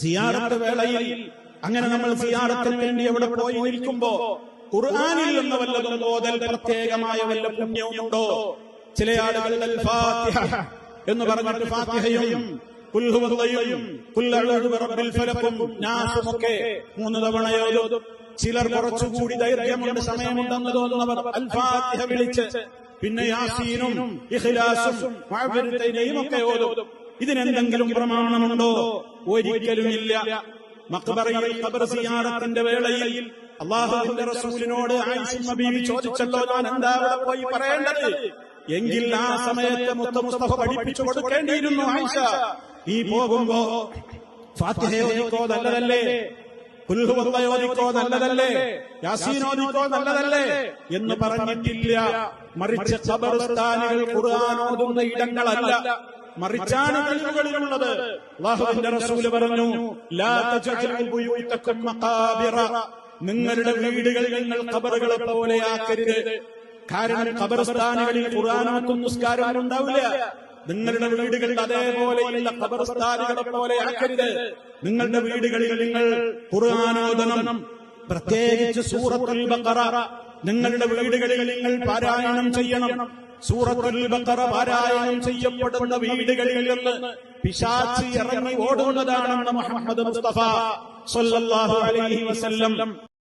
സിയാറത്ത് വേളയിൽ അങ്ങനെ നമ്മൾ സിയാറത്തിന് വേണ്ടി അവിടെ പോയി നിൽക്കുമ്പോ ഖുർആനിൽ നിന്ന് വല്ലതും ഓതൽ പ്രത്യേകമായ വല്ല പുണ്യവുമുണ്ടോ? ചില ആളുകൾ അൽ ഫാത്തിഹ എന്ന് പറഞ്ഞിട്ട് ഫാത്തിഹയും ഖുൽ ഹുവല്ലയും ഖുൽ അഊദു ബിറബ്ബിൽ ഫലഖും നാസും ഒക്കെ 3 തവണയോതും. ചിലർ കുറച്ചുകൂടി ദൈർഘ്യമുണ്ട്, സമയമുണ്ടെന്ന് തോന്നുന്നവർ അൽ ഫാത്തിഹ വിളിച്ച് പിന്നെ യാസീനും ഇഖ്ലാസും മുഅവ്വിദതൈനും ഒക്കെ ഓതും. ഇതിനെന്തെങ്കിലും പ്രമാണമുണ്ടോ? ഒരിക്കലുമില്ല. മഖ്ബറയിൽ ഖബർ സിയാറത്തിന്റെ വേളയിൽ അല്ലാഹുവിന്റെ റസൂലിനോട് ആയിഷ ബീവി ചോദിച്ചല്ലോ, ഞാൻ എന്താ അവിടെ പോയി പറയേണ്ടത്? എങ്കിൽ ആ സമയത്ത് മുസ്തഫ പഠിപ്പിച്ചു കൊടുക്കേണ്ടിയിരുന്നു, ആയിഷ നീ പോകുമ്പോ ഫാത്തിഹ ഓതിക്കോ നല്ലതല്ലേ, ഖുൽ ഹുവല്ലാഹു ഓതിക്കോ നല്ലതല്ലേ, യാസീൻ ഓതിക്കോ നല്ലതല്ലേ എന്ന് പറഞ്ഞിട്ടില്ല. മറിച്ച് ഖബർസ്ഥാനികൾ ഖുർആൻ ഓതുന്ന ഇടങ്ങളല്ല, മറിച്ചാണ് കഴിവുകളിലുള്ളത്. അല്ലാഹുവിന്റെ റസൂൽ പറഞ്ഞു, ലാ തജഅലു ബുയൂതകും മഖാബിറ, നിങ്ങളുടെ വീടുകൾ നിങ്ങൾ ഖബറുകളെ പോലെയാക്കരുത്. കാരണം ഖബർസ്ഥാനുകളിൽ ഖുർആനും നിസ്കാരവും ഉണ്ടാവില്ല. നിങ്ങളുടെ വീടുകളിൽ അതേപോലെയുള്ള ഖബർസ്ഥാനുകളെ പോലെ ആക്കരുത്. നിങ്ങളുടെ വീടുകളിൽ നിങ്ങൾ ഖുർആൻ ഓതണം. പ്രത്യേകിച്ച് സൂറത്തുൽ ബഖറ നിങ്ങളുടെ വീടുകളിൽ നിങ്ങൾ പാരായണം ചെയ്യണം. സൂറത്തുൽ ബഖറ പാരായണം ചെയ്യപ്പെടുന്ന വീടുകളിൽ നിന്ന് പിശാച് ഇറങ്ങി ഓടുന്നതാണെന്ന് മുഹമ്മദ് മുസ്തഫ സ്വല്ലല്ലാഹു അലൈഹി വസല്ലം